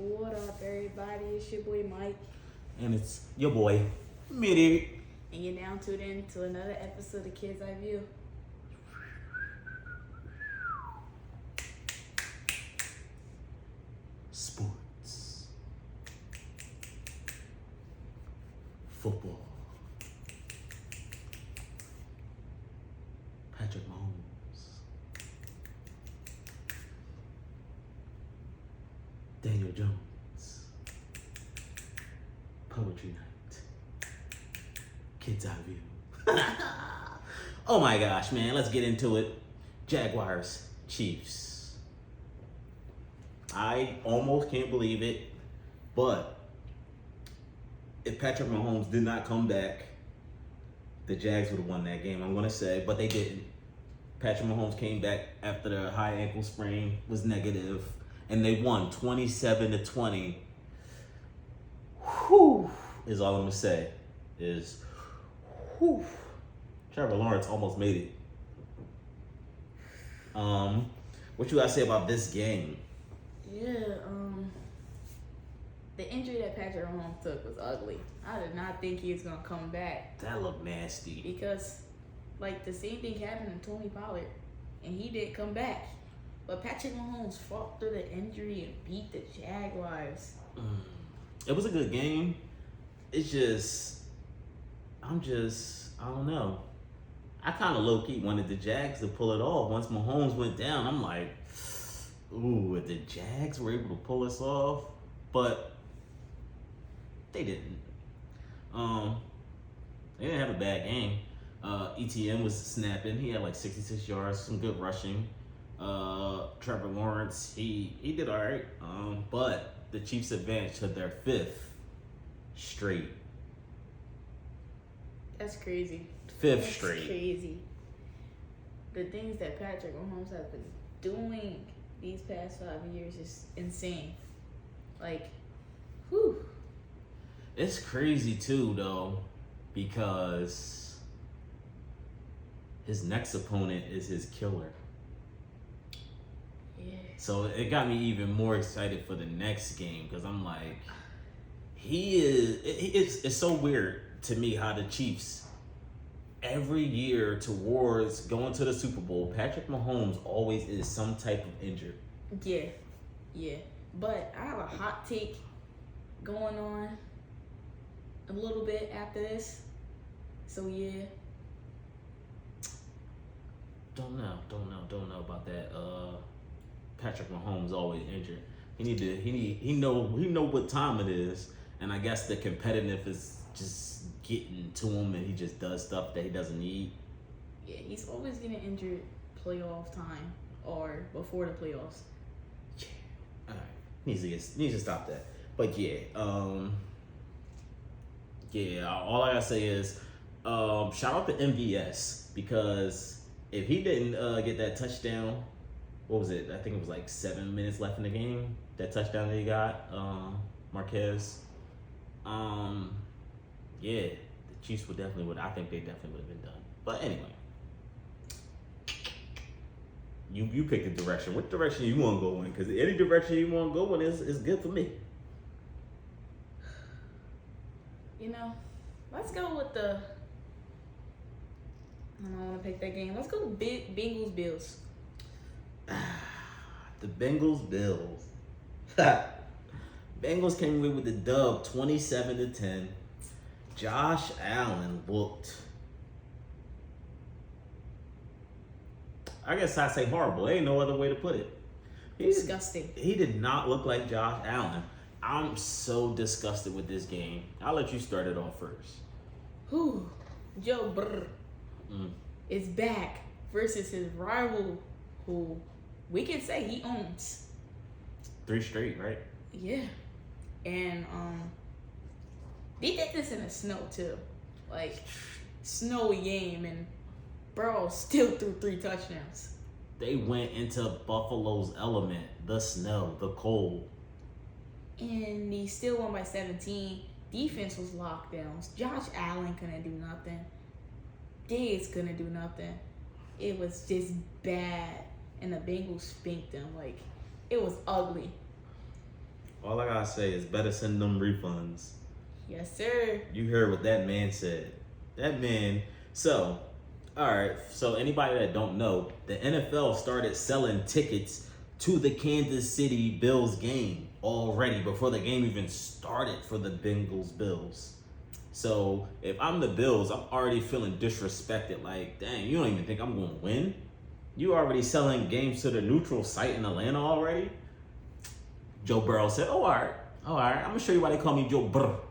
What up, everybody? It's your boy Mike, And it's your boy, Mitty. and you're now tuned in to another episode of Kidz Eye View. Sports. Football. Patrick Mahomes. Daniel Jones. Poetry night. Kidz Eye View. Oh my gosh, man. Let's get into it. Jaguars, Chiefs. I almost can't believe it, but if Patrick Mahomes did not come back, the Jags would have won that game, I'm going to say, but they didn't. Patrick Mahomes came back after the high ankle sprain was negative, and they won 27-20. Whew, is all I'm going to say. Whew. Trevor Lawrence almost made it. What you got to say about this game? Yeah, the injury that Patrick Mahomes took was ugly. I did not think he was gonna come back That looked nasty. because, like, the same thing happened to Tony Pollard, and he didn't come back. But Patrick Mahomes fought through the injury and beat the Jaguars. It was a good game. It's just, I don't know. I kind of low-key wanted the Jags to pull it off. Once Mahomes went down, I'm like, ooh, if the Jags were able to pull this off, but they didn't. They didn't have a bad game. ETN was snapping. He had like 66 yards, some good rushing. Trevor Lawrence, he did all right. But the Chiefs advanced to their 5th straight. That's crazy. 5th That's straight. crazy. The things that Patrick Mahomes has been doing these past 5 years is insane. Like, whew. It's crazy too, though, because his next opponent is his killer. Yeah. So it got me even more excited for the next game because I'm like, it's so weird to me how the Chiefs, every year towards going to the Super Bowl, Patrick Mahomes always is some type of injured. Yeah. But I have a hot take going on a little bit after this. So yeah. Don't know about that. Patrick Mahomes always injured. He know what time it is, and I guess the competitive is just getting to him, and he just does stuff that he doesn't need. Yeah, he's always getting injured playoff time or before the playoffs. Yeah, all right. Needs to stop that. But yeah, all I gotta say is, shout out to MVS because if he didn't get that touchdown, what was it? I think it was like 7 minutes left in the game. That touchdown that he got, Marquez. Yeah, the Chiefs I think they definitely would have been done. But anyway, you pick the direction. What direction you want to go in? Because any direction you want to go in is good for me. You know, let's go with the. I don't want to pick that game. Let's go with Bengals Bills. The Bengals Bills. Bengals came away with the dub 27-10. Josh Allen looked, I guess I say horrible. There ain't no other way to put it. Disgusting. He did not look like Josh Allen. I'm so disgusted with this game. I'll let you start it off first. Whew. Joe Burr is back versus his rival, who we can say he owns. 3 straight, right? Yeah. And they did this in the snow too. Like, snowy game, and Burrow still threw 3 touchdowns. They went into Buffalo's element, the snow, the cold. And he still won by 17. Defense was locked down. Josh Allen couldn't do nothing. Diggs couldn't do nothing. It was just bad. And the Bengals spanked them. Like, it was ugly. All I gotta say is better send them refunds. Yes, sir. You heard what that man said. That man. So, all right. So anybody that don't know, the NFL started selling tickets to the Kansas City Bills game already before the game even started for the Bengals Bills. So if I'm the Bills, I'm already feeling disrespected. Like, dang, you don't even think I'm going to win? You already selling games to the neutral site in Atlanta already? Joe Burrow said, oh, all right. I'm going to show you why they call me Joe Burrow.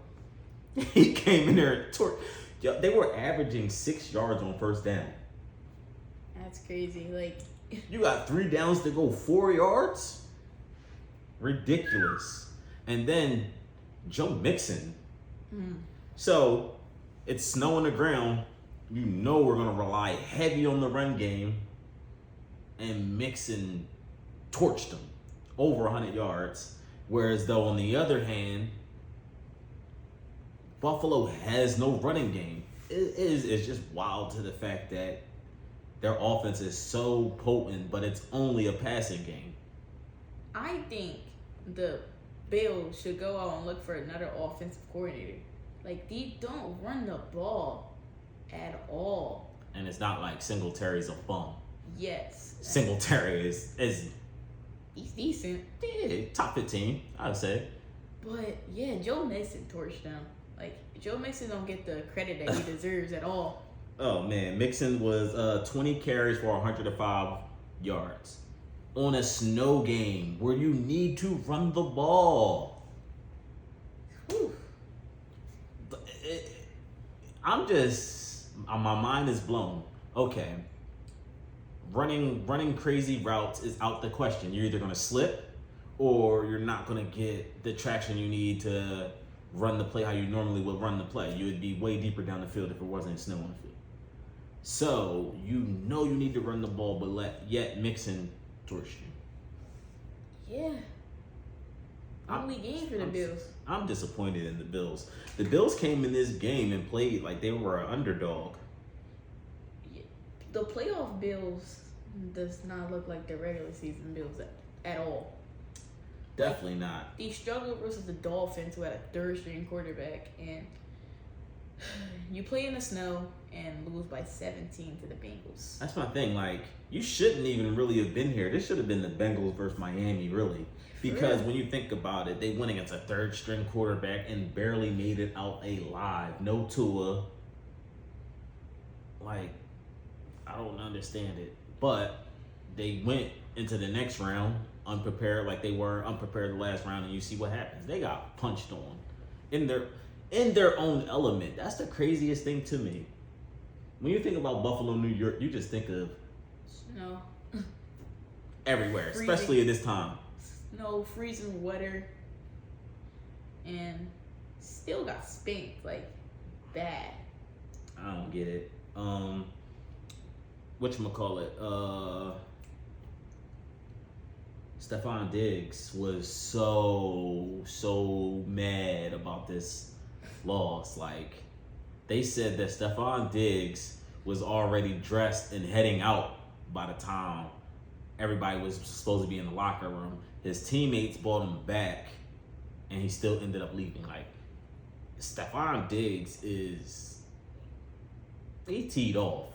He came in there and tore. Yo, they were averaging 6 yards on first down. That's crazy. Like, you got 3 downs to go 4 yards? Ridiculous. And then Joe Mixon. So it's snow on the ground. You know we're going to rely heavy on the run game. And Mixon torched them over 100 yards. Whereas though on the other hand, Buffalo has no running game. It's just wild to the fact that their offense is so potent, but it's only a passing game. I think the Bills should go out and look for another offensive coordinator. Like, they don't run the ball at all. And it's not like Singletary's a bum. Yes. Singletary is he's decent. Yeah, top 15, I would say. But yeah, Joe Mixon torched them. Like, Joe Mixon don't get the credit that he deserves at all. Oh man, Mixon was 20 carries for 105 yards on a snow game where you need to run the ball. Whew. My mind is blown. Okay. Running crazy routes is out the question. You're either going to slip or you're not going to get the traction you need to run the play how you normally would run the play. You would be way deeper down the field if it wasn't snow on the field. So, you know you need to run the ball, but yet Mixon torch you. Yeah. Only game for the Bills. I'm disappointed in the Bills. The Bills came in this game and played like they were an underdog. The playoff Bills does not look like the regular season Bills at all. Definitely not. They struggled versus the Dolphins, who had a third-string quarterback, and you play in the snow and lose by 17 to the Bengals. That's my thing. Like, you shouldn't even really have been here. This should have been the Bengals versus Miami, really. Because when you think about it, they went against a third-string quarterback and barely made it out alive. No Tua. Like, I don't understand it. But they went into the next round unprepared, like they were unprepared the last round, and you see what happens. They got punched on in their own element. That's the craziest thing to me. When you think about Buffalo, New York, you just think of snow everywhere, freezing, especially at this time. Snow, freezing weather, and still got spanked like bad. I don't get it. Whatchamacallit? Stephon Diggs was so mad about this loss. Like, they said that Stephon Diggs was already dressed and heading out by the time everybody was supposed to be in the locker room. His teammates brought him back, and he still ended up leaving. Like, Stephon Diggs he teed off.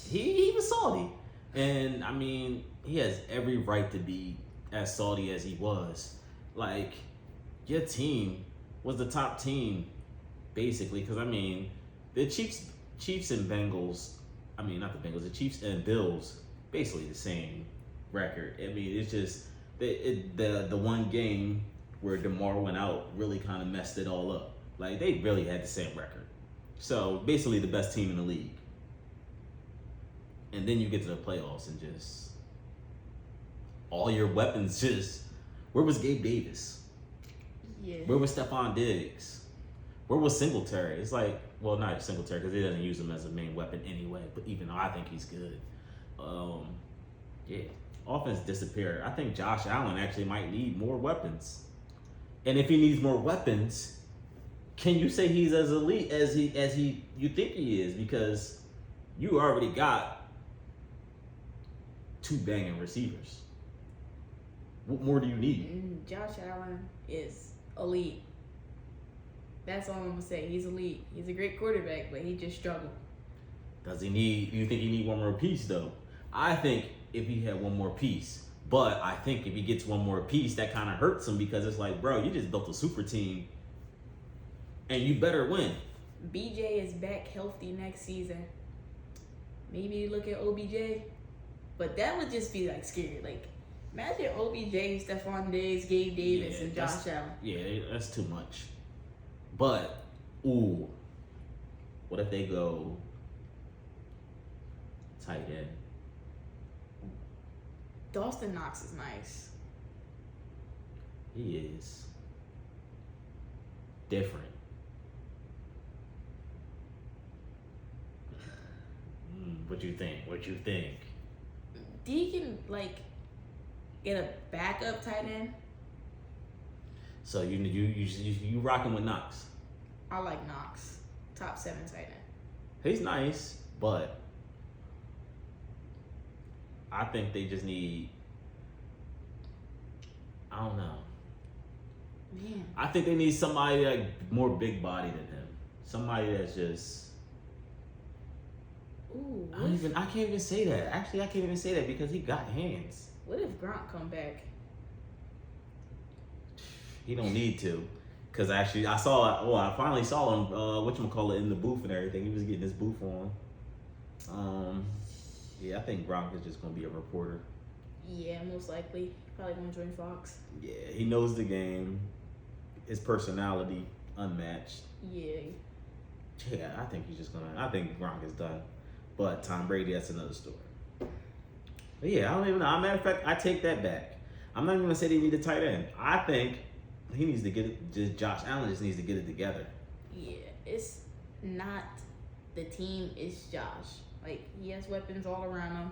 He was salty. And, I mean, he has every right to be as salty as he was. Like, your team was the top team, basically. Because, I mean, the Chiefs and Bengals, I mean, not the Bengals, the Chiefs and Bills, basically the same record. I mean, it's just the one game where DeMar went out really kind of messed it all up. Like, they really had the same record. So, basically the best team in the league. And then you get to the playoffs and just all your weapons just... Where was Gabe Davis? Yeah. Where was Stephon Diggs? Where was Singletary? It's like, well, not Singletary because he doesn't use him as a main weapon anyway. But even though I think he's good, yeah, offense disappeared. I think Josh Allen actually might need more weapons. And if he needs more weapons, can you say he's as elite as you think he is? Because you already got two banging receivers. What more do you need? Josh Allen is elite. That's all I'm gonna say. He's elite. He's a great quarterback, but he just struggled. Do you think he need one more piece though? I think if he had one more piece, but I think if he gets one more piece, that kind of hurts him because it's like, bro, you just built a super team, and you better win. BJ is back healthy next season. Maybe you look at OBJ, but that would just be like scary. Like, imagine OBJ, Stephon Diggs, Gabe Davis, and Josh Allen. Yeah, that's too much. But, ooh, what if they go tight end? Dawson Knox is nice. He is different. What you think? Deacon, like, get a backup tight end. So you rocking with Knox? I like Knox, top 7 tight end. He's nice, but I think they just need. I don't know. Man, I think they need somebody like more big body than him. Somebody that's just. ooh. I can't even say that. Actually, I can't even say that because he got hands. What if Gronk come back? He don't need to. Because actually, I finally saw him, whatchamacallit, in the booth and everything. He was getting his booth on. Yeah, I think Gronk is just going to be a reporter. Yeah, most likely. Probably going to join Fox. Yeah, he knows the game. His personality, unmatched. Yeah. Yeah, I think he's just going to... I think Gronk is done. But Tom Brady, that's another story. But yeah, I don't even know. Matter of fact, I take that back. I'm not even going to say they need a tight end. I think he needs to get it. Just Josh Allen just needs to get it together. Yeah, it's not the team. It's Josh. Like, he has weapons all around him.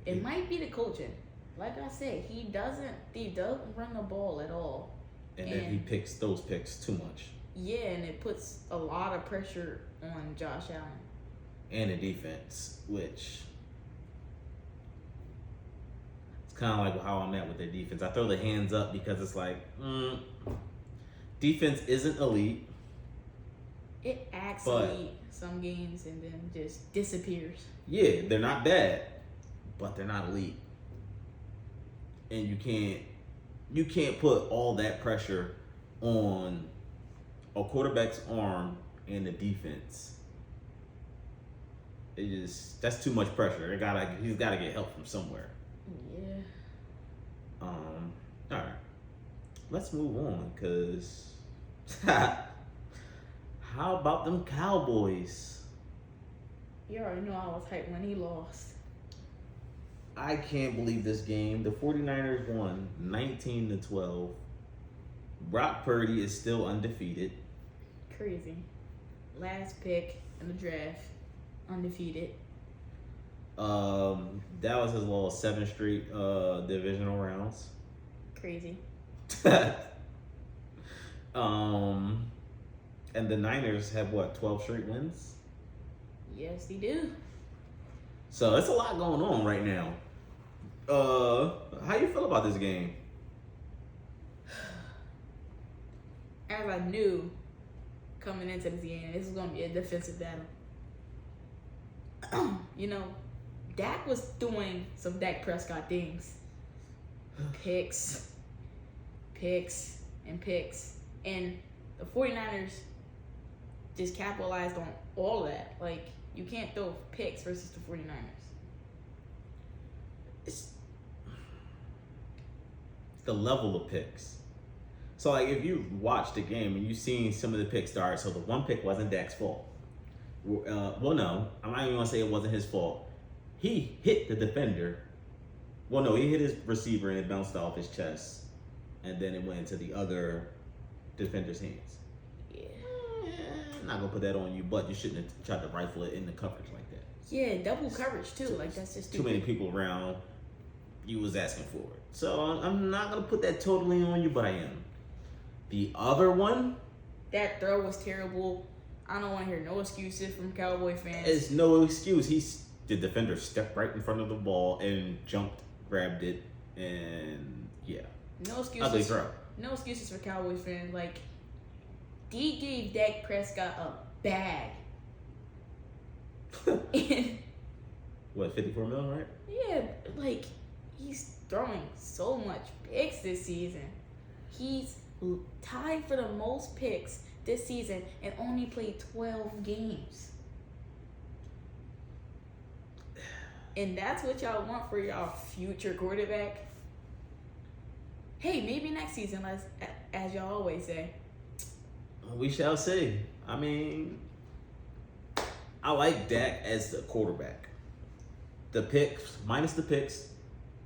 It might be the coaching. Like I said, he doesn't run the ball at all. And then he picks those picks too much. Yeah, and it puts a lot of pressure on Josh Allen. And the defense, which it's kind of like how I'm at with their defense. I throw the hands up because it's like, defense isn't elite. It acts elite some games and then just disappears. Yeah, they're not bad, but they're not elite. And you can't put all that pressure on a quarterback's arm and the defense. That's too much pressure. He's gotta get help from somewhere. Yeah. All right. Let's move on, cause how about them Cowboys? You already know I was hyped when he lost. I can't believe this game. The 49ers won 19-12. Brock Purdy is still undefeated. Crazy. Last pick in the draft. Undefeated. That was his little 7 straight divisional rounds. Crazy. And the Niners have 12 straight wins? Yes, they do. So it's a lot going on right now. How you feel about this game? As I knew coming into this game, this was going to be a defensive battle. You know, Dak was doing some Dak Prescott things. Picks. And the 49ers just capitalized on all that. Like, you can't throw picks versus the 49ers. It's the level of picks. So, like, if you watch the game and you've seen some of the picks start, so the one pick wasn't Dak's fault. Well, no, I'm not even going to say it wasn't his fault. He hit the defender. Well, no, he hit his receiver and it bounced off his chest. And then it went into the other defender's hands. Yeah. I'm not going to put that on you, but you shouldn't have tried to rifle it in the coverage like that. Yeah, double coverage, too. Like, that's just too many people around. You was asking for it. So, I'm not going to put that totally on you, but I am. The other one? That throw was terrible. I don't want to hear no excuses from Cowboy fans. It's no excuse. The defender stepped right in front of the ball and jumped, grabbed it, and Yeah. No Ugly excuses. throw. No excuses for Cowboys fans. Like, D gave Dak Prescott a bag. And What, 54 mil, right? yeah, like, he's throwing so much picks this season. He's tied for the most picks this season and only played 12 games. And that's what y'all want for y'all future quarterback? Hey, maybe next season, as y'all always say. We shall see. I mean, I like Dak as the quarterback. The picks, minus the picks,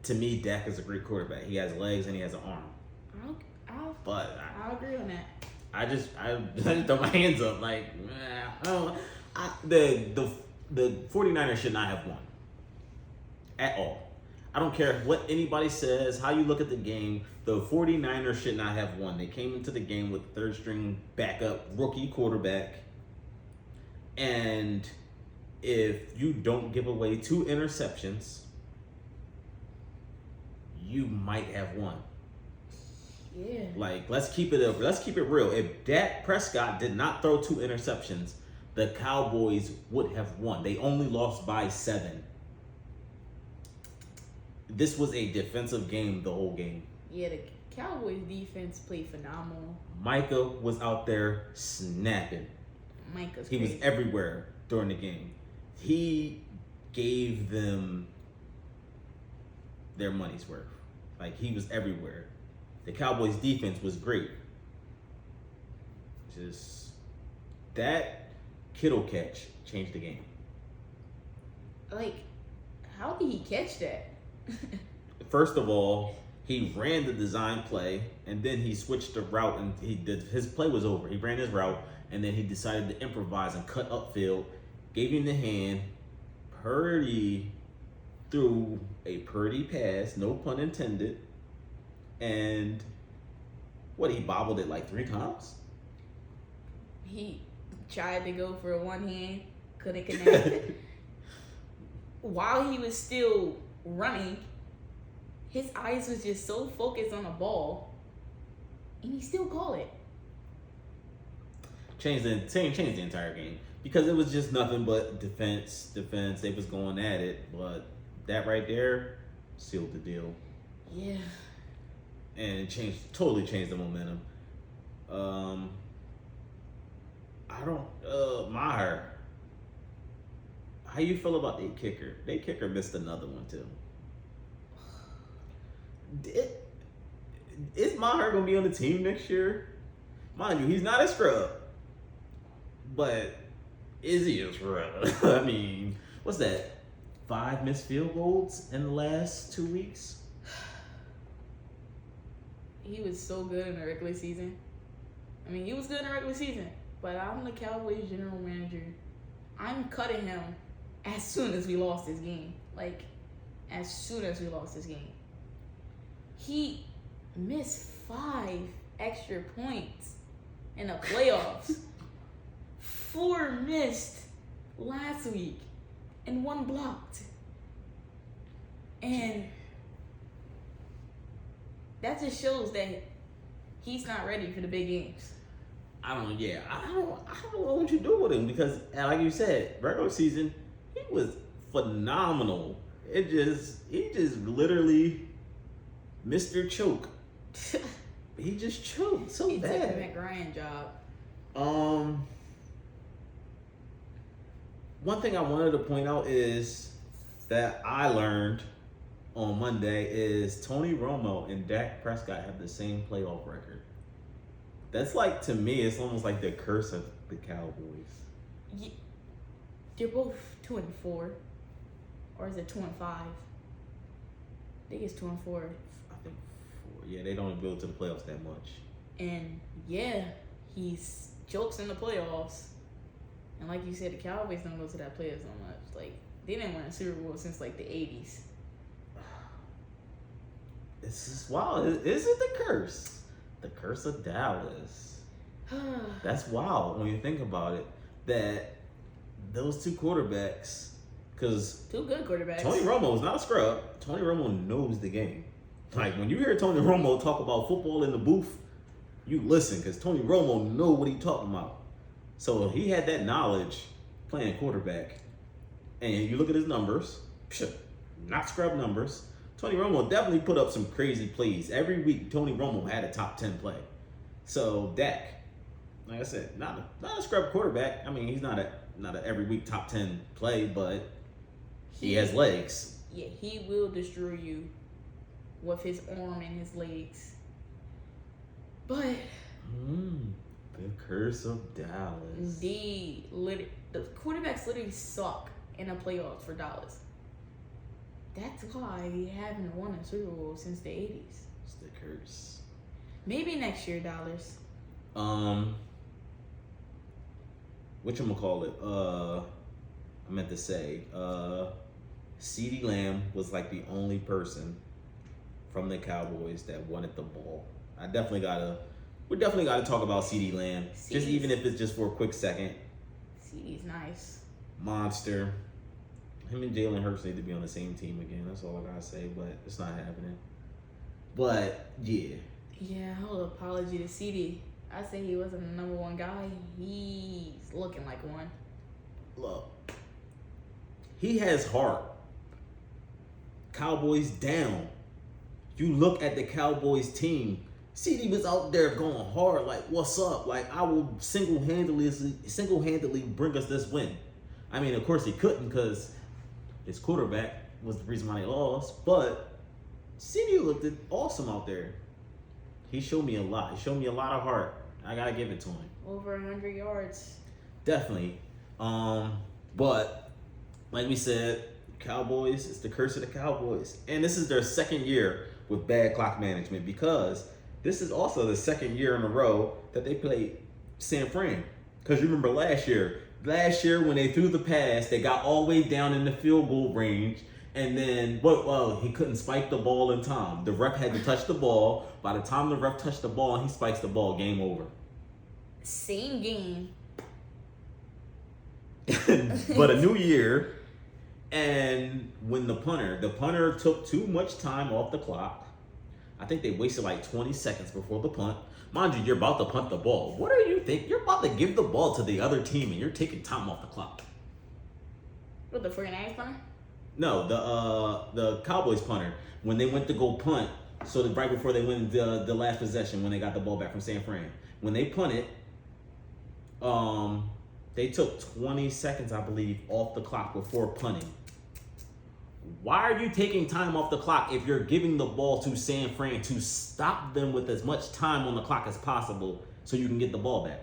to me, Dak is a great quarterback. He has legs and he has an arm. I'll agree on that. I just throw my hands up like, the 49ers should not have won at all. I don't care what anybody says, how you look at the game. The 49ers should not have won. They came into the game with third string backup rookie quarterback. And if you don't give away 2 interceptions, you might have won. Yeah. Like, let's keep it real. If Dak Prescott did not throw 2 interceptions, the Cowboys would have won. They only lost by 7. This was a defensive game the whole game. Yeah, the Cowboys defense played phenomenal. Micah was out there snapping. He was everywhere during the game. He gave them their money's worth. Like, he was everywhere. The Cowboys defense was great. Just that Kittle catch changed the game. Like, how did he catch that? First of all, he ran the design play, and then he switched the route, and his play was over. He ran his route, and then he decided to improvise and cut upfield, gave him the hand. Purdy threw a Purdy pass, no pun intended, and he bobbled it like 3 times? He tried to go for a one hand, couldn't connect. While he was still running, his eyes was just so focused on the ball, and he still called it. Changed the entire game because it was just nothing but defense. They was going at it, but that right there sealed the deal. Yeah. And it totally changed the momentum. Maher. How you feel about their kicker? Their kicker missed another one too. Is Maher gonna be on the team next year? Mind you, he's not a scrub. But is he a scrub? I mean, what's that? 5 missed field goals in the last 2 weeks? He was so good in the regular season. I mean, he was good in the regular season. But I'm the Cowboys general manager. I'm cutting him as soon as we lost this game. Like, as soon as we lost this game. He missed 5 extra points in the playoffs. 4 missed last week and 1 blocked. And that just shows that he's not ready for the big games. I don't know what you do with him because, like you said, regular season, he was phenomenal. He just literally Mr. Choke. He just choked so bad. He took the McRyan job. One thing I wanted to point out is that I learned on Monday is Tony Romo and Dak Prescott have the same playoff record. That's like, to me, it's almost like the curse of the Cowboys. Yeah, they're both 2-4, or is it 2-5? I think it's 2-4. I think 4. Yeah, they don't go to the playoffs that much. And yeah, he's jokes in the playoffs. And like you said, the Cowboys don't go to that playoffs so much. Like, they didn't win a Super Bowl since like the 80s. This is wild. Is it the curse? The curse of Dallas. That's wild when you think about it. That those 2 quarterbacks, because 2 good quarterbacks. Tony Romo is not a scrub. Tony Romo knows the game. Like, when you hear Tony Romo talk about football in the booth, you listen, because Tony Romo know what he talking about. So he had that knowledge playing quarterback. And you look at his numbers, not scrub numbers. Tony Romo definitely put up some crazy plays. Every week, Tony Romo had a top 10 play. So Dak, like I said, not a scrub quarterback. I mean, he's not a every week top 10 play, but he has legs. Yeah, he will destroy you with his arm and his legs. But the curse of Dallas. The quarterbacks literally suck in the playoffs for Dallas. That's why we haven't won a Super Bowl since the 80s. It's the curse. Maybe next year, Dallas. Whatchamacallit? I meant to say, CeeDee Lamb was like the only person from the Cowboys that wanted the ball. We definitely gotta talk about CeeDee Lamb. Just even if it's just for a quick second. CeeDee's nice. Monster. Him and Jalen Hurts need to be on the same team again. That's all I gotta say, but it's not happening. But yeah. Yeah, whole apology to CeeDee. I say he wasn't the number one guy. He's looking like one. Look, he has heart. Cowboys down. You look at the Cowboys team. CeeDee was out there going hard, like, what's up? Like, I will single-handedly bring us this win. I mean, of course he couldn't because his quarterback was the reason why they lost. But CeeDee looked awesome out there. He showed me a lot. He showed me a lot of heart. I gotta give it to him. Over 100 yards. Definitely. But like we said, Cowboys, it's the curse of the Cowboys. And this is their second year with bad clock management because this is also the second year in a row that they played San Fran. Because you remember last year when they threw the pass, they got all the way down in the field goal range. And then, he couldn't spike the ball in time. The ref had to touch the ball. By the time the ref touched the ball and he spikes the ball, game over. Same game. But a new year. And when the punter took too much time off the clock. I think they wasted like 20 seconds before the punt. Mind you, you're about to punt the ball. What do you think? You're about to give the ball to the other team and you're taking time off the clock. What, the 49ers punter? No, the Cowboys punter, when they went to go punt, so right before they win the last possession, when they got the ball back from San Fran, when they punted, they took 20 seconds, I believe, off the clock before punting. Why are you taking time off the clock if you're giving the ball to San Fran to stop them with as much time on the clock as possible so you can get the ball back?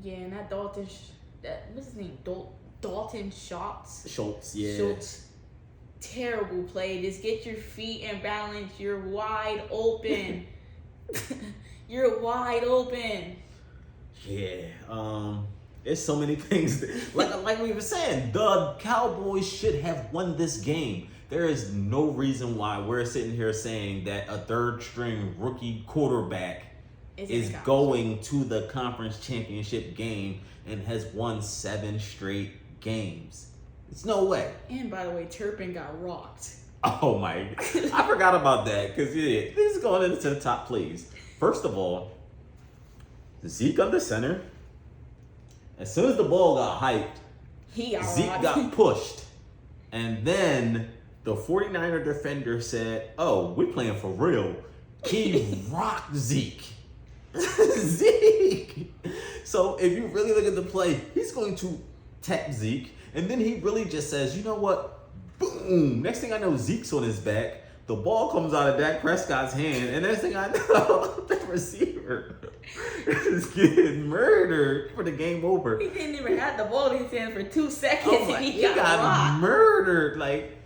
Yeah, and that what's his name? Dalton Schultz. Yeah. Schultz. Terrible play. Just get your feet in balance. You're wide open. You're wide open. Yeah. There's so many things. Like we were saying, the Cowboys should have won this game. There is no reason why we're sitting here saying that a third-string rookie quarterback is going to the conference championship game and has won 7 straight games. It's no way. And by the way, Turpin got rocked. Oh my! I forgot about that because this is going into the top plays. First of all, Zeke under center. As soon as the ball got hyped, Zeke got pushed, and then the 49er defender said, "Oh, we're playing for real." He rocked Zeke. Zeke. So if you really look at the play, he's going to tap Zeke, and then he really just says, "You know what? Boom!" Next thing I know, Zeke's on his back. The ball comes out of Dak Prescott's hand, and next thing I know, the receiver is getting murdered for the game over. He didn't even have the ball in his hand for 2 seconds, and he got rocked. Murdered. Like,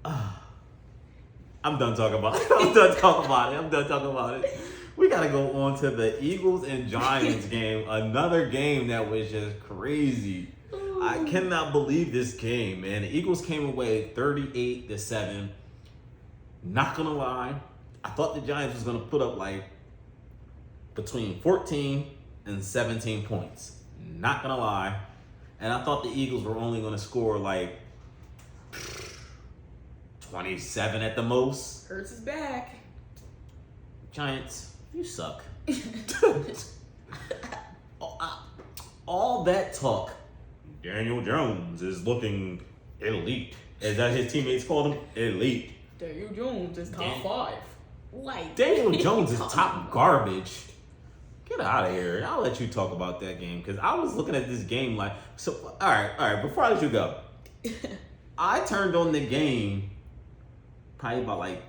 I'm done talking about it. I'm done talking about it. We got to go on to the Eagles and Giants game. Another game that was just crazy. Ooh. I cannot believe this game, man. The Eagles came away 38-7. Not gonna lie, I thought the Giants was gonna put up like between 14 and 17 points. Not gonna lie. And I thought the Eagles were only gonna score like 27 at the most. Hurts is back. Giants, you suck. All that talk. Daniel Jones is looking elite. Is that his teammates called him? Elite. Daniel Jones is top 5. Like Daniel Jones is top garbage. Get out of here. I'll let you talk about that game because I was looking at this game like so. All right. Before I let you go, I turned on the game probably about like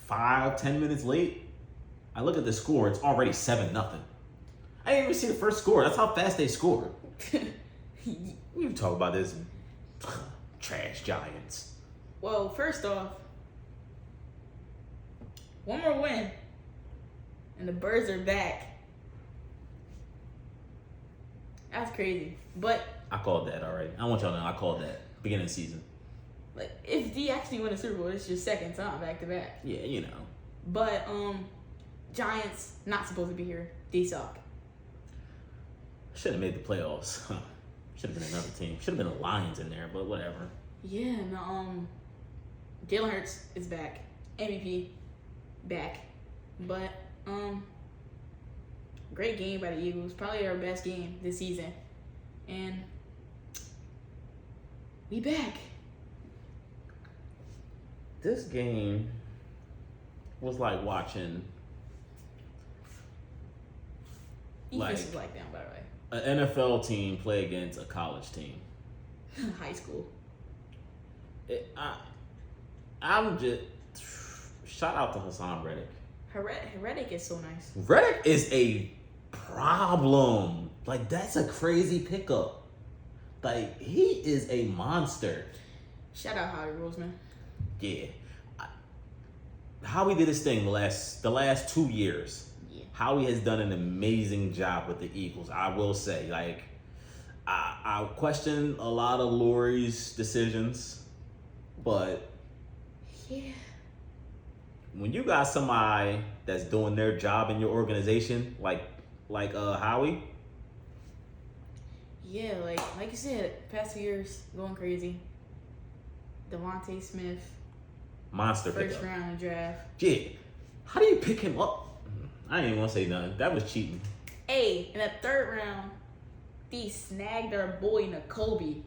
5-10 minutes late. I look at the score; it's already 7-0. I didn't even see the first score. That's how fast they scored. We talk about this trash Giants. Well, first off, one more win, and the Birds are back. That's crazy. But I called that already. I want y'all to know I called that beginning of the season. Like, if D actually win a Super Bowl, it's your second time back to back. Yeah, you know. But Giants not supposed to be here. They suck. Should have made the playoffs. Should have been another team. Should have been the Lions in there, but whatever. Yeah, and Jalen Hurts is back. MVP back. But great game by the Eagles. Probably our best game this season. And we back. This game was like watching Defense is like them, by the way. An NFL team play against a college team. High school. I'm just shout out to Hassan Reddick. Reddick is so nice. Reddick is a problem. Like, that's a crazy pickup. Like, he is a monster. Shout out Howie Roseman. Yeah. Howie did his thing the last 2 years. Yeah. Howie has done an amazing job with the Eagles. I will say, like, I question a lot of Lurie's decisions, but yeah, when you got somebody that's doing their job in your organization, like Howie. Yeah, like you said, past few years going crazy. Devontae Smith, Monster first pickup. round draft. Yeah. How do you pick him up? I didn't even want to say nothing. That was cheating. Hey, in the third round, they snagged our boy Nakobe.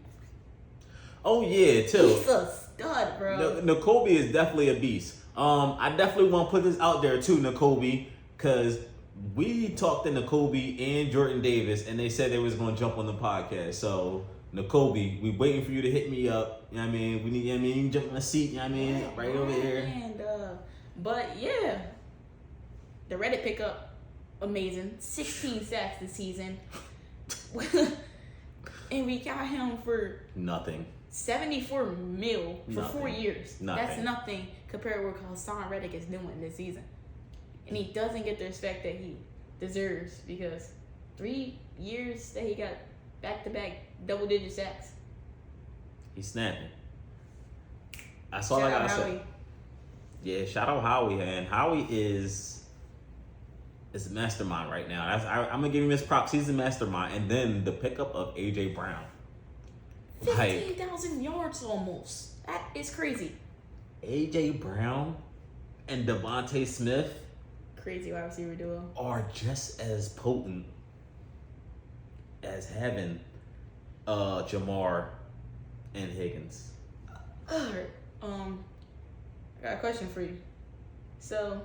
Oh yeah, too. He's a stud, bro. Nakobe is definitely a beast. I definitely want to put this out there too, Nakobe, because we talked to Nakobe and Jordan Davis, and they said they was going to jump on the podcast. So, Nakobe, we waiting for you to hit me up. You know what I mean? We need, you know what I mean? Jump in the seat, you know what I mean? Right over here. And, but yeah, the Reddit pickup, amazing. 16 sacks this season. And we got him for nothing. $74 million for Nothing. 4 years. Nothing. That's nothing compared to what Hassan Reddick is doing this season. And he doesn't get the respect that he deserves because 3 years that he got back-to-back double-digit sacks. He's snapping. That's all Shout I out gotta say. Howie. Yeah, shout out Howie, and Howie is a mastermind right now. I'm gonna give him his props. He's a mastermind, and then the pickup of AJ Brown, 15,000 yards almost. That is crazy. AJ Brown and Devontae Smith Crazy wide receiver duo. are just as potent as having Jamar and Higgins. Alright, I got a question for you. So,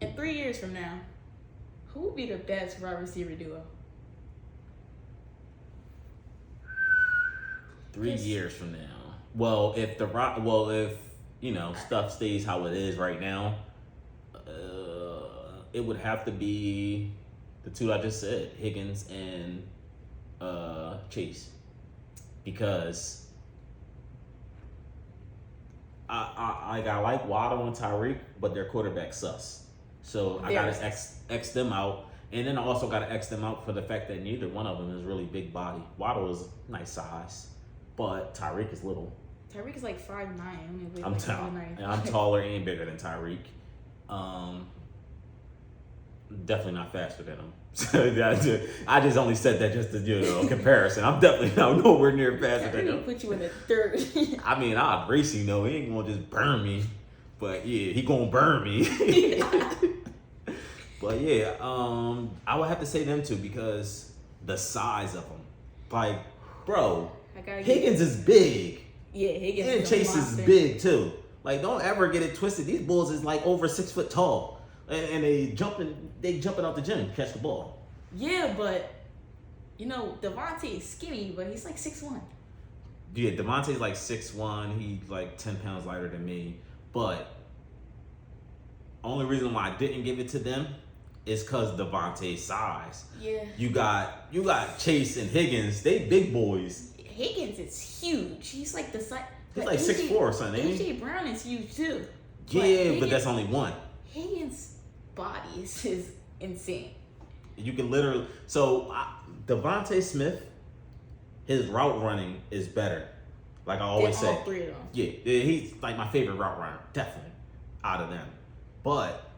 in 3 years from now, who will be the best wide receiver duo? 3 Yes. years from now. Well, if stuff stays how it is right now, it would have to be the two I just said, Higgins and Chase, because I like Waddle and Tyreek, but their quarterback sus. So I gotta X them out, and then I also gotta X them out for the fact that neither one of them is really big body. Waddle is nice size, but Tyreek is little. Tyreek is like 5'9". I'm taller and bigger than Tyreek. Definitely not faster than him. I just only said that just to comparison. I'm definitely not nowhere near faster than him. Put you in the third. I mean, I'll race you, know. He ain't gonna just burn me, but yeah, he gonna burn me. But yeah, I would have to say them two because the size of them, like, bro, Higgins is big. Yeah, Higgins. And Chase is big too. Like, don't ever get it twisted. These bulls is like over 6 foot tall, and they jumping out the gym to catch the ball. Yeah, but Devontae is skinny, but he's like 6'1". Yeah, Devontae's like 6'1". He's like 10 pounds lighter than me. But only reason why I didn't give it to them is because Devontae's size. Yeah. You got Chase and Higgins. They big boys. Higgins is huge. He's like the size. He's like 6'4" or something, ain't he? AJ Brown is huge too. Yeah, but that's only one. Higgins' body is insane. You can literally... So, Devontae Smith, his route running is better. Like I always say. All three of them. Yeah, he's like my favorite route runner, definitely, out of them. But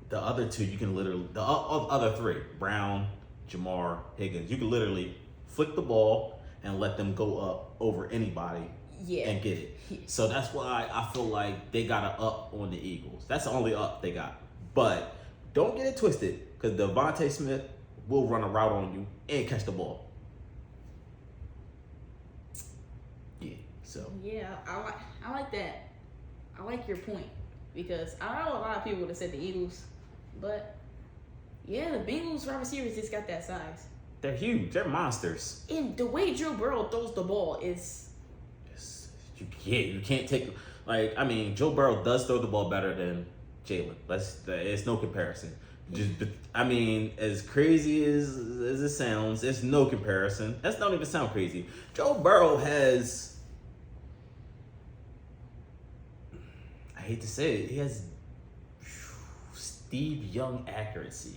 the other two, you can literally... The other three, Brown, Jamar, Higgins, you can literally flick the ball and let them go up over anybody and get it. So that's why I feel like they got an up on the Eagles. That's the only up they got. But don't get it twisted, because Devontae Smith will run a route on you and catch the ball. Yeah, so. Yeah, I like that. I like your point, because I know a lot of people would have said the Eagles, but yeah, the Bengals wide receivers just got that size. They're huge. They're monsters. And the way Joe Burrow throws the ball is... You can't take... Like, I mean, Joe Burrow does throw the ball better than Jalen. It's no comparison. I mean, as crazy as it sounds, it's no comparison. That's not even sound crazy. Joe Burrow has... I hate to say it. He has Steve Young accuracy.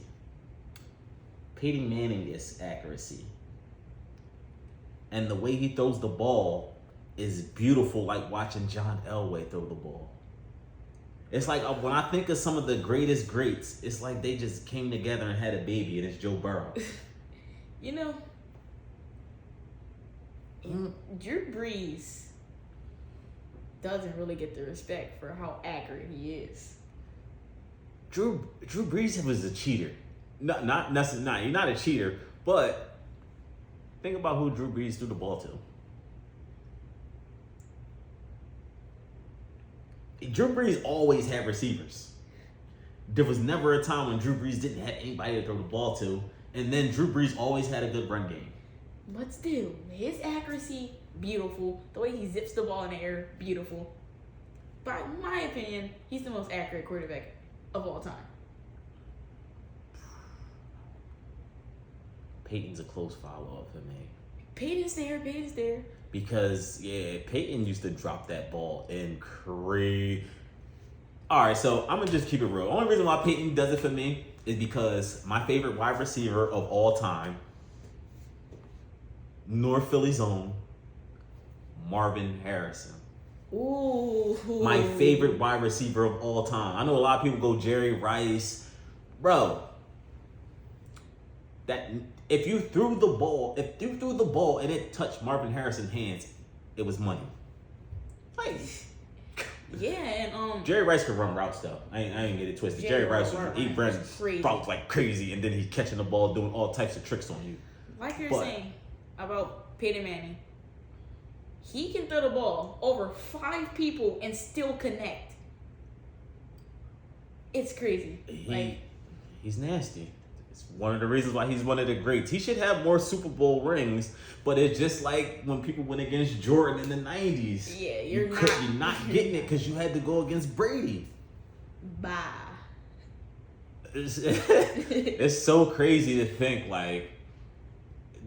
Peyton Manning-esque accuracy. And the way he throws the ball is beautiful, like watching John Elway throw the ball. It's like when I think of some of the greatest greats, it's like they just came together and had a baby, and it's Joe Burrow. Drew Brees doesn't really get the respect for how accurate he is. Drew Brees was a cheater. Not necessarily. You're not a cheater, but think about who Drew Brees threw the ball to. Drew Brees always had receivers. There was never a time when Drew Brees didn't have anybody to throw the ball to, and then Drew Brees always had a good run game. But still, his accuracy, beautiful. The way he zips the ball in the air, beautiful. But in my opinion, he's the most accurate quarterback of all time. Peyton's a close follow-up for me. Peyton's there. Because, yeah, Peyton used to drop that ball in crazy. All right, so I'm going to just keep it real. Only reason why Peyton does it for me is because my favorite wide receiver of all time, North Philly's own, Marvin Harrison. Ooh. My favorite wide receiver of all time. I know a lot of people go Jerry Rice. Bro, if you threw the ball and it touched Marvin Harrison's hands, it was money. Like, yeah, and Jerry Rice could run routes though. I ain't get it twisted. Jerry Rice he ran routes like crazy, and then he's catching the ball, doing all types of tricks on you. Like you're saying about Peyton Manning, he can throw the ball over 5 people and still connect. It's crazy. He's nasty. It's one of the reasons why he's one of the greats. He should have more Super Bowl rings, but it's just like when people went against Jordan in the 90s. Yeah, you're not getting it because you had to go against Brady. Bye. It's so crazy to think, like,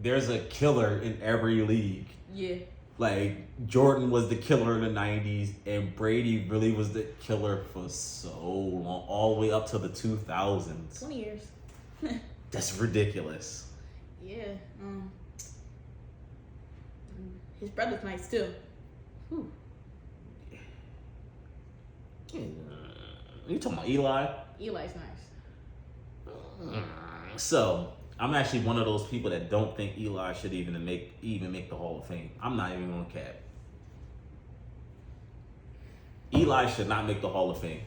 there's a killer in every league. Yeah. Like, Jordan was the killer in the 90s, and Brady really was the killer for so long, all the way up to the 2000s. 20 years. That's ridiculous. Yeah. His brother's nice too. Whew. You talking about Eli? Eli's nice. So I'm actually one of those people that don't think Eli should even make the Hall of Fame. I'm not even gonna cap. Eli should not make the Hall of Fame.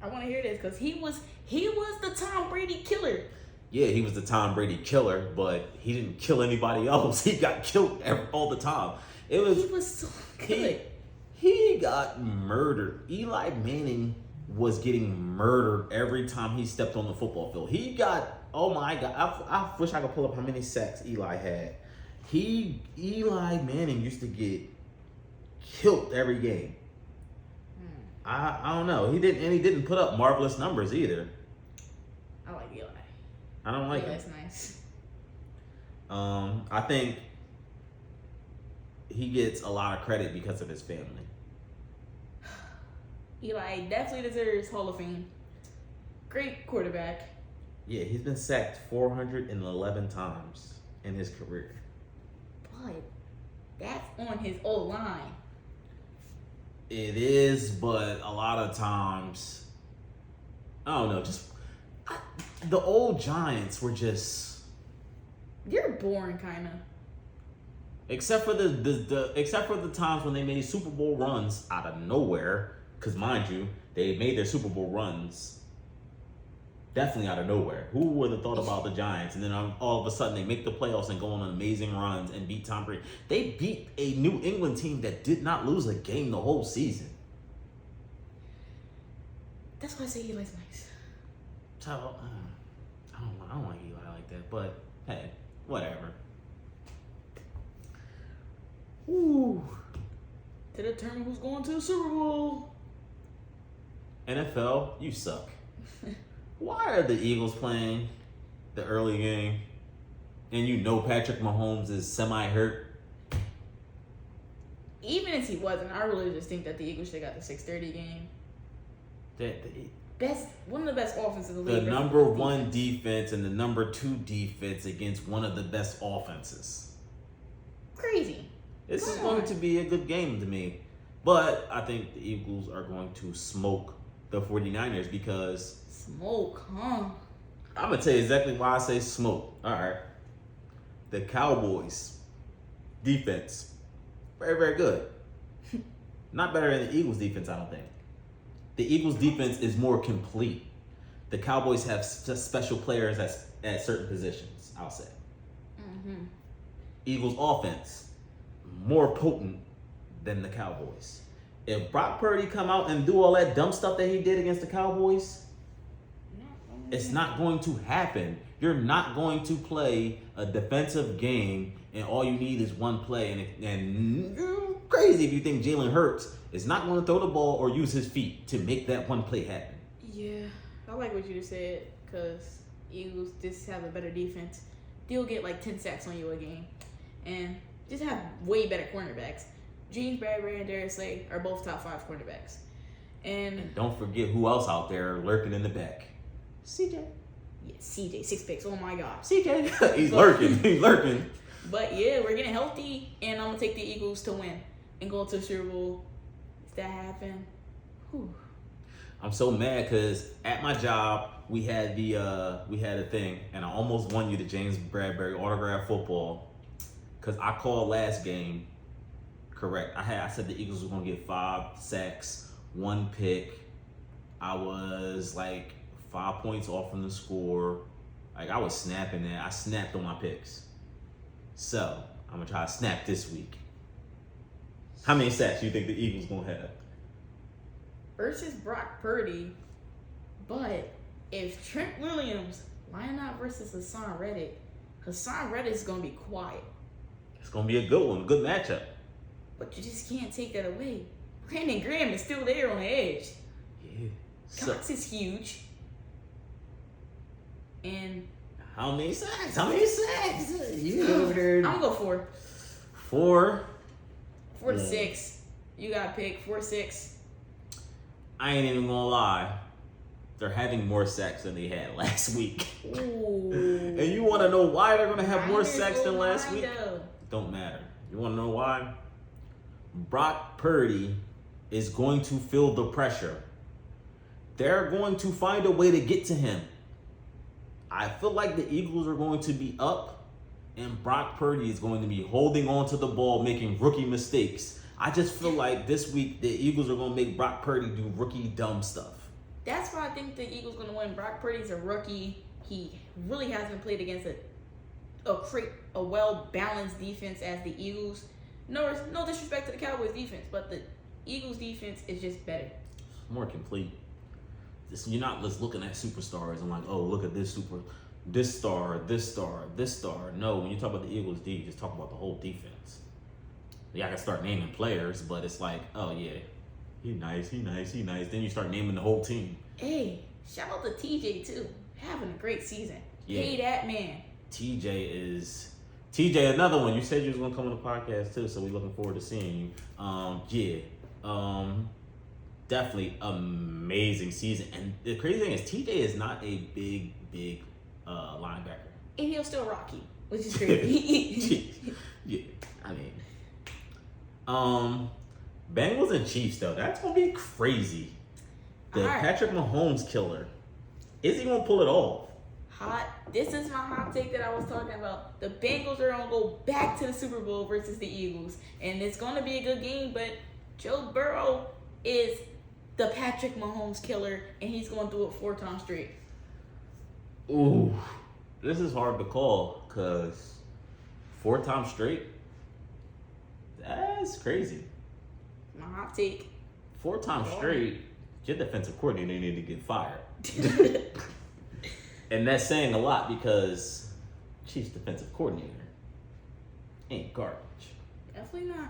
I want to hear this because he was the Tom Brady killer. Yeah, he was the Tom Brady killer, but he didn't kill anybody else. He got killed all the time. He was so good. He got murdered. Eli Manning was getting murdered every time he stepped on the football field. He got, oh my God, I wish I could pull up how many sacks Eli had. Eli Manning used to get killed every game. I don't know. He didn't put up marvelous numbers either. I like Eli. I don't like him. That's nice. I think he gets a lot of credit because of his family. Eli definitely deserves Hall of Fame. Great quarterback. Yeah, he's been sacked 411 times in his career. But that's on his old line. It is, but a lot of times, I don't know, the old Giants were just... You're boring, kind of. Except for the times when they made Super Bowl runs out of nowhere, because mind you, they made their Super Bowl runs definitely out of nowhere. Who would have thought about the Giants? And then all of a sudden they make the playoffs and go on amazing runs and beat Tom Brady. They beat a New England team that did not lose a game the whole season. That's why I say Eli's nice. So I don't like Eli like that, but hey, whatever. Ooh. To determine who's going to the Super Bowl. NFL, you suck. Why are the Eagles playing the early game and you know Patrick Mahomes is semi-hurt? Even if he wasn't, I really just think that the Eagles should have got the 6:30 game. One of the best offenses in the league. The number one defense and the number two defense against one of the best offenses. Crazy. This is going to be a good game to me. But I think the Eagles are going to smoke the 49ers because... Smoke, huh? I'm going to tell you exactly why I say smoke. All right. The Cowboys defense, very, very good. Not better than the Eagles defense, I don't think. The Eagles defense is more complete. The Cowboys have just special players at certain positions, I'll say. Mm-hmm. Eagles offense, more potent than the Cowboys. If Brock Purdy come out and do all that dumb stuff that he did against the Cowboys, it's not going to happen. You're not going to play a defensive game and all you need is one play. And you're crazy if you think Jalen Hurts is not going to throw the ball or use his feet to make that one play happen. Yeah, I like what you just said because Eagles just have a better defense. They'll get like 10 sacks on you a game. And just have way better cornerbacks. Gene Bradbury and Darius Slay are both top 5 cornerbacks. And don't forget who else out there lurking in the back. CJ. Yeah, CJ, 6 picks. Oh my God. CJ. He's lurking. He's lurking. But yeah, we're getting healthy, and I'm gonna take the Eagles to win and go to the Super Bowl. If that happen, whew. I'm so mad because at my job we had a thing, and I almost won you the James Bradbury autograph football because I called last game correct. I said the Eagles were gonna get 5 sacks, 1 pick. I was like 5 points off from the score. Like I was snapping that. I snapped on my picks. So I'm gonna try to snap this week. How many sacks do you think the Eagles gonna have? Versus Brock Purdy, but if Trent Williams line up versus Hassan Reddick is gonna be quiet. It's gonna be a good one, a good matchup. But you just can't take that away. Brandon Graham is still there on the edge. Yeah. Cox is huge. And how many sacks? You over there? I'm gonna go 4. 4? 4 to 6. You got to pick 4, 6. I ain't even gonna lie. They're having more sacks than they had last week. Ooh. And you want to know why they're gonna have more sacks than last week? Though. Don't matter. You want to know why? Brock Purdy is going to feel the pressure. They're going to find a way to get to him. I feel like the Eagles are going to be up, and Brock Purdy is going to be holding on to the ball, making rookie mistakes. I just feel like this week the Eagles are going to make Brock Purdy do rookie dumb stuff. That's why I think the Eagles going to win. Brock Purdy's a rookie. He really hasn't played against a well-balanced defense as the Eagles. No disrespect to the Cowboys defense, but the Eagles defense is just better. More complete. You're not just looking at superstars and like, oh, look at this star. No, when you talk about the Eagles D, you just talk about the whole defense. Yeah, I can start naming players, but it's like, oh yeah, he nice. Then you start naming the whole team. Hey, shout out to TJ too, having a great season. Yeah. Hey, that man. TJ, another one. You said you was gonna come on the podcast too, so we're looking forward to seeing you. Definitely amazing season. And the crazy thing is, TJ is not a big linebacker, and he'll still rock you, which is crazy. Yeah, I mean, Bengals and Chiefs though. That's gonna be crazy. The right. Patrick Mahomes killer. Is he gonna pull it off? This is my hot take that I was talking about. The Bengals are going to go back to the Super Bowl versus the Eagles. And it's going to be a good game, but Joe Burrow is the Patrick Mahomes killer, and he's going to do it 4 times straight. Ooh, this is hard to call because 4 times straight, that's crazy. My hot take. 4 times straight, your defensive coordinator need to get fired. And that's saying a lot because Chiefs defensive coordinator ain't garbage. Definitely not.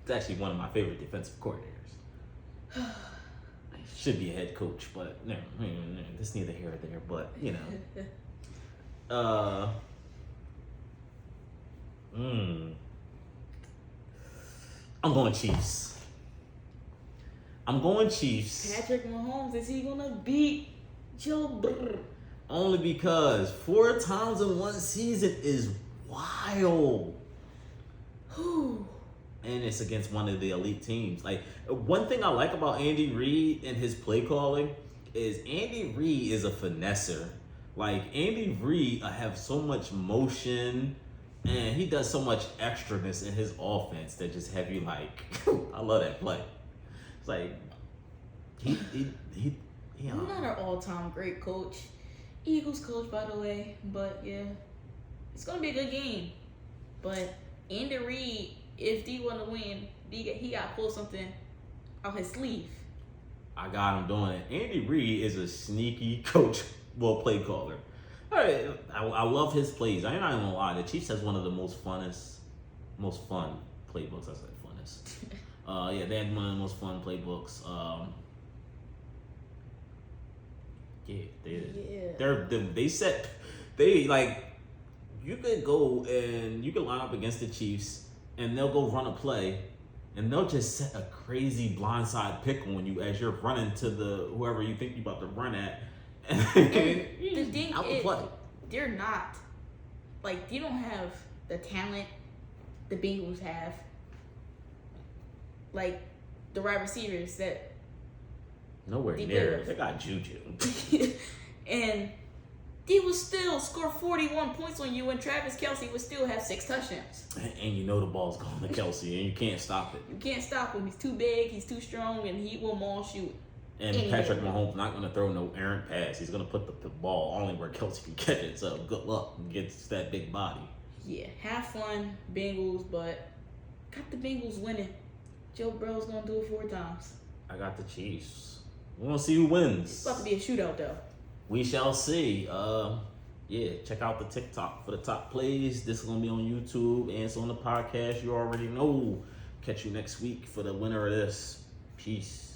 It's actually one of my favorite defensive coordinators. Should be a head coach, but no, that's neither here or there. But you know, I'm going Chiefs. Patrick Mahomes, is he gonna beat Joe Burrow? Only because 4 times in one season is wild. Whew. And it's against one of the elite teams. Like, one thing I like about Andy Reid and his play calling is Andy Reid is a finesser. Like, Andy Reid have so much motion and he does so much extraness in his offense that just have you like, I love that play. It's like, he I'm not an all-time great coach. Eagles coach, by the way. But, yeah, it's going to be a good game. But Andy Reid, if D want to win, he got to pull something out his sleeve. I got him doing it. Andy Reid is a sneaky coach, play caller. All right, I love his plays. I'm not even going to lie. The Chiefs has one of the most fun playbooks. I said funnest. Yeah, they had one of the most fun playbooks. You could go and you can line up against the Chiefs and they'll go run a play and they'll just set a crazy blindside pick on you as you're running to whoever you think you're about to run at. And the thing is, play. They're not, like, you don't have the talent the Bengals have. Like, the wide receivers that... Nowhere near. They got Juju. And they would still score 41 points on you, and Travis Kelce would still have 6 touchdowns. And you know the ball's going to Kelce, and you can't stop it. You can't stop him. He's too big, he's too strong, and he will maul shoot. And Patrick Mahomes not going to throw no errant pass. He's going to put the ball only where Kelce can catch it. So good luck against that big body. Yeah, have fun, Bengals, but got the Bengals winning. Joe Burrow's going to do it 4 times. I got the Chiefs. We want to see who wins. It's about to be a shootout, though. We shall see. Yeah, check out the TikTok for the top plays. This is going to be on YouTube and it's on the podcast. You already know. Catch you next week for the winner of this. Peace.